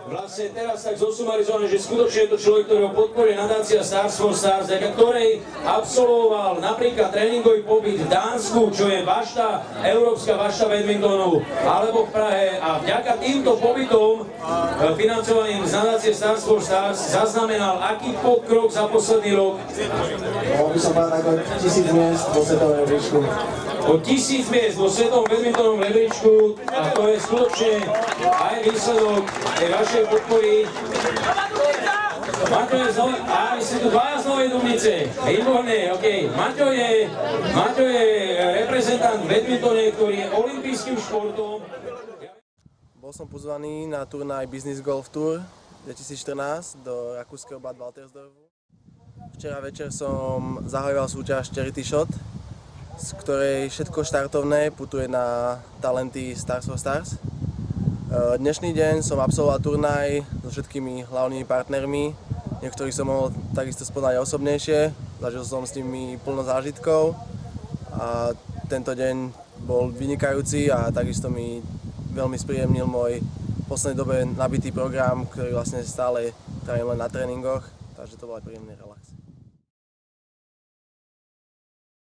Vlastne teraz tak zosumarizované, že skutočne je to človek, ktorého podporuje nadácia Stars for Stars, vďaka ktorej absolvoval napríklad tréningový pobyt v Dánsku, čo je bašta, európska bašta badmintonu, alebo v Prahe. A vďaka týmto pobytom financovaným z nadácie Stars for Stars zaznamenal aký pokrok za posledný rok? Mohol by som povedať ako 1000 miest vo svetovom rebríčku. O 1000 miest vo svetovom badmintonovom rebríčku, a to je skutočne aj výsledok tej vašej podpory. Maťo je znova, a vy ste tu dvaja z Novej Dubnice, výborné, okej. Maťo je reprezentant v badmintone, ktorý je olympijským športom. Bol som pozvaný na turnaj Business Golf Tour 2014 do rakúskeho Bad Waltersdorfu. Včera večer som zahajoval súťaž Charity Shot, z ktorej všetko štartovné putuje na talenty Stars for Stars. Dnešný deň som absolvoval turnaj so všetkými hlavnými partnermi, niektorých som mohol takisto spoznať osobnejšie, zažil som s nimi plno zážitkov a tento deň bol vynikajúci a takisto mi veľmi spríjemnil môj v poslednej dobe nabitý program, ktorý vlastne stále trávim len na tréningoch, takže to bol aj príjemný relax.